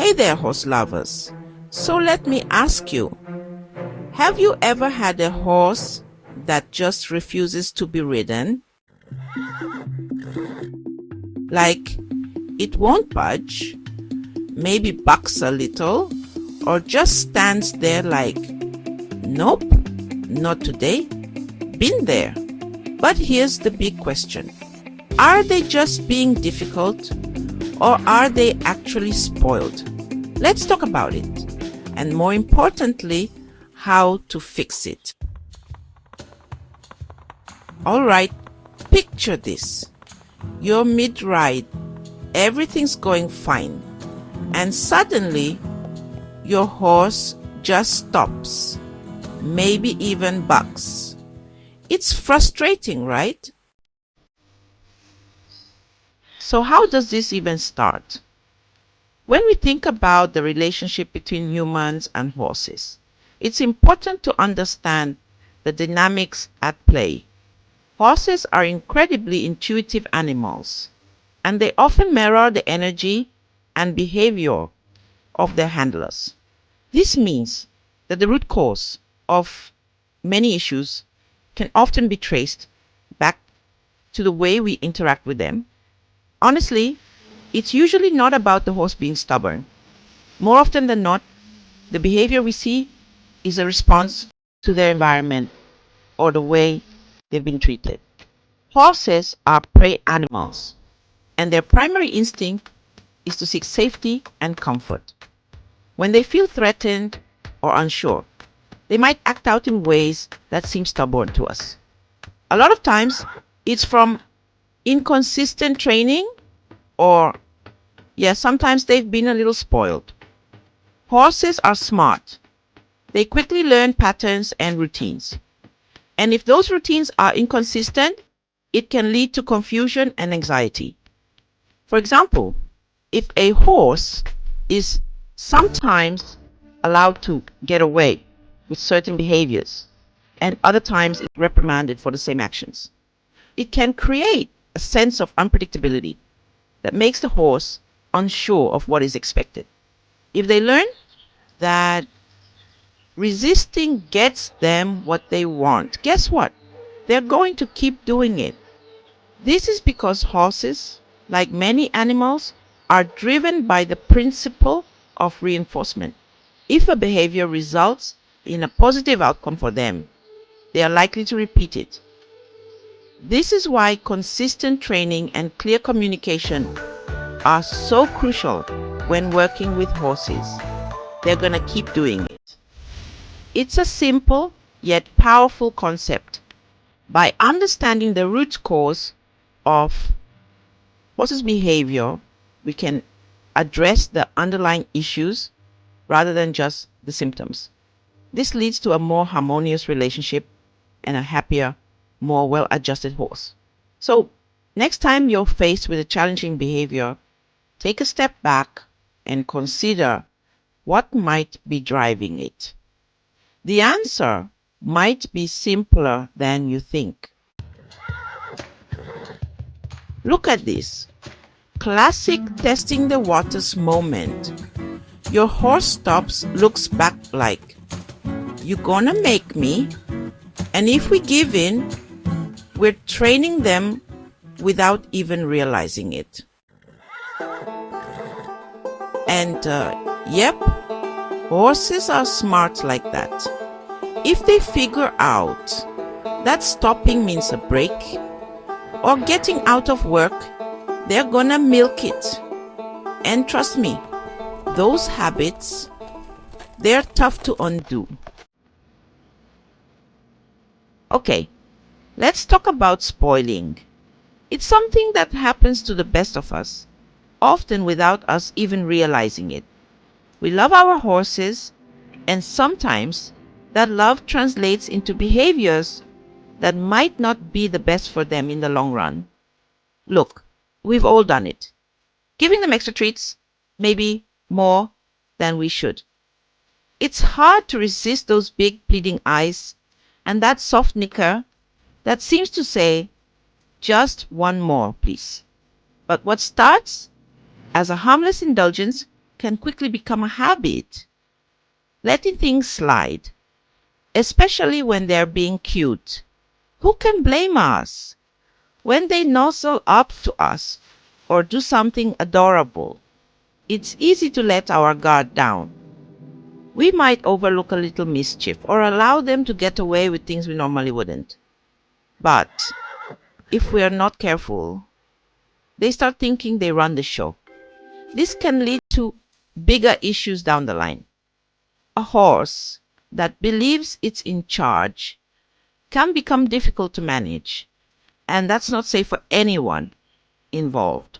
Hey there, horse lovers. So let me ask you, have you ever had a horse that just refuses to be ridden? Like, it won't budge, maybe bucks a little, or just stands there like, nope, not today, been there. But here's the big question. Are they just being difficult, or are they actually spoiled? Let's talk about it, and more importantly, how to fix it. Alright, picture this. You're mid-ride, everything's going fine, and suddenly your horse just stops, maybe even bucks. It's frustrating, right? So how does this even start? When we think about the relationship between humans and horses, it's important to understand the dynamics at play. Horses are incredibly intuitive animals, and they often mirror the energy and behavior of their handlers. This means that the root cause of many issues can often be traced back to the way we interact with them. Honestly, it's usually not about the horse being stubborn. More often than not, the behavior we see is a response to their environment or the way they've been treated. Horses are prey animals, and their primary instinct is to seek safety and comfort. When they feel threatened or unsure, they might act out in ways that seem stubborn to us. A lot of times, it's from inconsistent training or, sometimes they've been a little spoiled. Horses are smart. They quickly learn patterns and routines. And if those routines are inconsistent, it can lead to confusion and anxiety. For example, if a horse is sometimes allowed to get away with certain behaviors and other times is reprimanded for the same actions, it can create a sense of unpredictability that makes the horse unsure of what is expected. If they learn that resisting gets them what they want, guess what? They're going to keep doing it. This is because horses, like many animals, are driven by the principle of reinforcement. If a behavior results in a positive outcome for them, they are likely to repeat it. This is why consistent training and clear communication are so crucial when working with horses. They're going to keep doing it. It's a simple yet powerful concept. By understanding the root cause of horses' behavior, we can address the underlying issues rather than just the symptoms. This leads to a more harmonious relationship and a happier, more well-adjusted horse. So, next time you're faced with a challenging behavior, take a step back and consider what might be driving it. The answer might be simpler than you think. Look at this. Classic testing the waters moment. Your horse stops, looks back like, you gonna make me? And if we give in, we're training them without even realizing it. And yep, horses are smart like that. If they figure out that stopping means a break or getting out of work, they're gonna milk it. And trust me, those habits, they're tough to undo. Okay, let's talk about spoiling. It's something that happens to the best of us, often without us even realizing it. We love our horses, and sometimes that love translates into behaviors that might not be the best for them in the long run. Look, we've all done it. Giving them extra treats, maybe more than we should. It's hard to resist those big pleading eyes and that soft nicker that seems to say, just one more, please. But what starts as a harmless indulgence can quickly become a habit. Letting things slide, especially when they're being cute. Who can blame us? When they nuzzle up to us or do something adorable, it's easy to let our guard down. We might overlook a little mischief or allow them to get away with things we normally wouldn't. But if we are not careful, they start thinking they run the show. This can lead to bigger issues down the line. A horse that believes it's in charge can become difficult to manage, and that's not safe for anyone involved.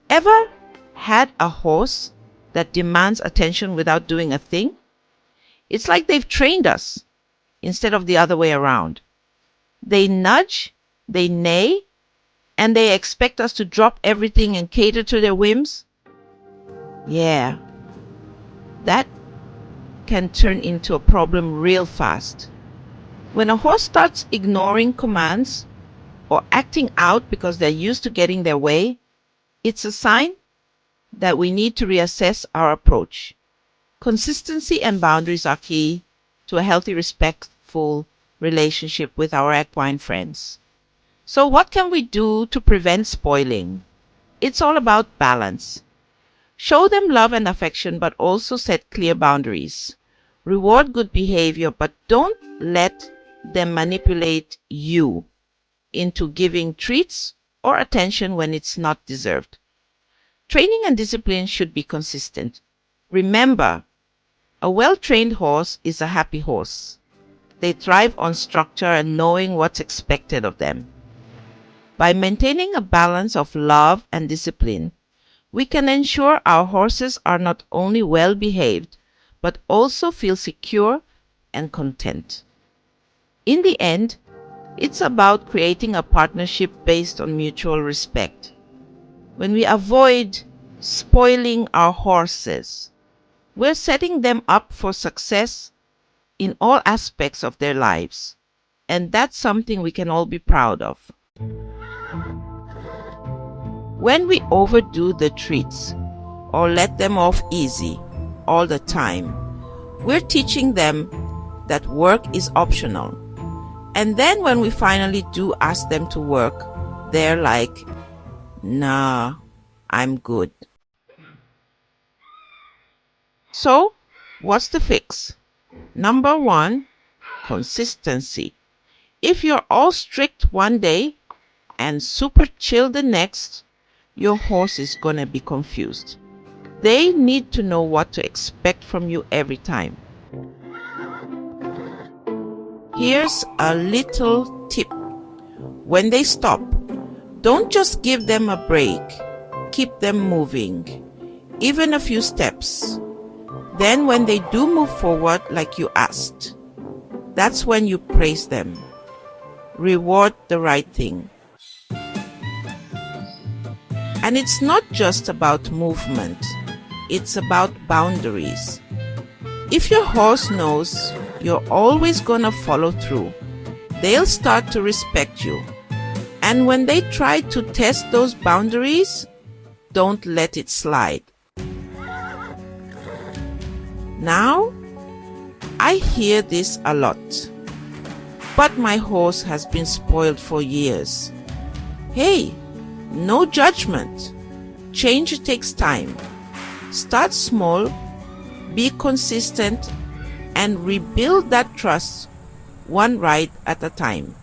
Ever had a horse that demands attention without doing a thing? It's like they've trained us instead of the other way around. They nudge, they neigh, and they expect us to drop everything and cater to their whims. Yeah, that can turn into a problem real fast. When a horse starts ignoring commands or acting out because they're used to getting their way, it's a sign that we need to reassess our approach. Consistency and boundaries are key to a healthy, respectful relationship with our equine friends. So, what can we do to prevent spoiling? It's all about balance. Show them love and affection, but also set clear boundaries. Reward good behavior, but don't let them manipulate you into giving treats or attention when it's not deserved. Training and discipline should be consistent. Remember, a well trained horse is a happy horse. They thrive on structure and knowing what's expected of them. By maintaining a balance of love and discipline, we can ensure our horses are not only well behaved, but also feel secure and content. In the end, it's about creating a partnership based on mutual respect. When we avoid spoiling our horses, we're setting them up for success in all aspects of their lives. And that's something we can all be proud of. When we overdo the treats or let them off easy all the time, we're teaching them that work is optional. And then when we finally do ask them to work, they're like, nah, I'm good. So, what's the fix? Number one, consistency. If you're all strict one day and super chill the next, your horse is gonna be confused. They need to know what to expect from you every time. Here's a little tip. When they stop, don't just give them a break. Keep them moving, even a few steps. Then when they do move forward like you asked, that's when you praise them. Reward the right thing. And it's not just about movement, it's about boundaries. If your horse knows you're always gonna follow through, they'll start to respect you. And when they try to test those boundaries, don't let it slide. Now, I hear this a lot. But my horse has been spoiled for years. Hey, no judgment. Change takes time. Start small, be consistent, and rebuild that trust one ride at a time.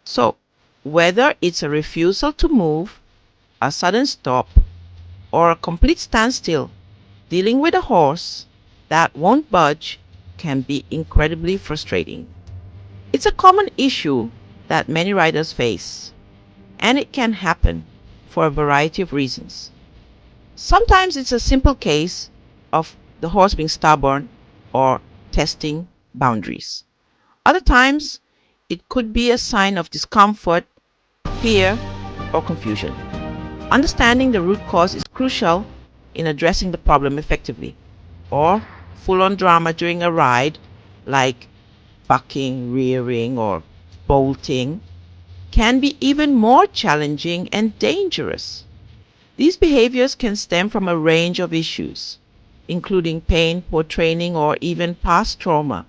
So, whether it's a refusal to move, a sudden stop, or a complete standstill, dealing with a horse that won't budge can be incredibly frustrating. It's a common issue that many riders face, and it can happen for a variety of reasons. Sometimes it's a simple case of the horse being stubborn or testing boundaries. Other times, it could be a sign of discomfort, fear, or confusion. Understanding the root cause is crucial in addressing the problem effectively. Or full-on drama during a ride, like bucking, rearing, or bolting, can be even more challenging and dangerous. These behaviors can stem from a range of issues, including pain, poor training, or even past trauma.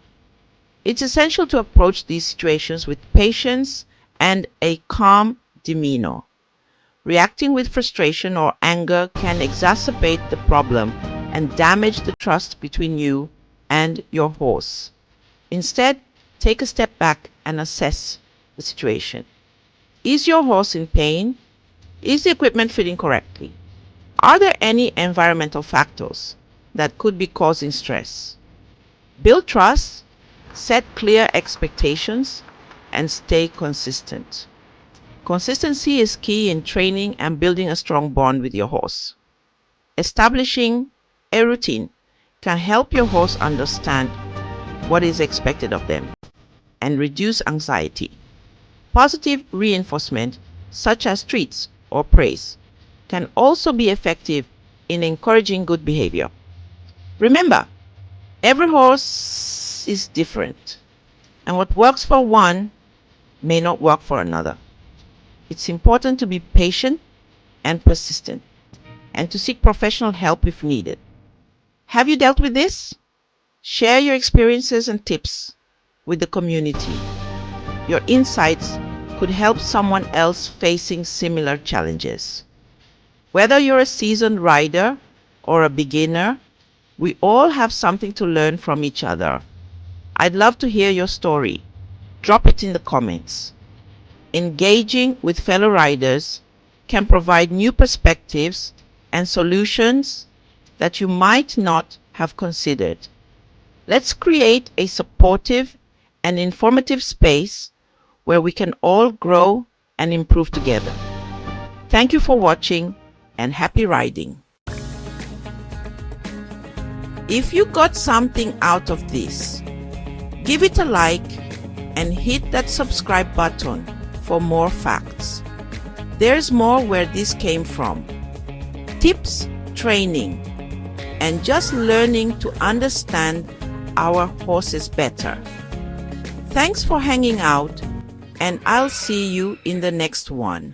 It's essential to approach these situations with patience and a calm demeanor. Reacting with frustration or anger can exacerbate the problem and damage the trust between you and your horse. Instead, take a step back and assess the situation. Is your horse in pain? Is the equipment fitting correctly? Are there any environmental factors that could be causing stress? Build trust, set clear expectations, and stay consistent. Consistency is key in training and building a strong bond with your horse. Establishing a routine can help your horse understand what is expected of them and reduce anxiety. Positive reinforcement, such as treats or praise, can also be effective in encouraging good behavior. Remember, every horse is different, and what works for one may not work for another. It's important to be patient and persistent, and to seek professional help if needed. Have you dealt with this? Share your experiences and tips with the community. Your insights could help someone else facing similar challenges. Whether you're a seasoned rider or a beginner, we all have something to learn from each other. I'd love to hear your story. Drop it in the comments. Engaging with fellow riders can provide new perspectives and solutions that you might not have considered. Let's create a supportive and informative space where we can all grow and improve together. Thank you for watching, and happy riding. If you got something out of this, give it a like and hit that subscribe button for more facts. There's more where this came from. Tips, training, and just learning to understand our horses better. Thanks for hanging out, and I'll see you in the next one.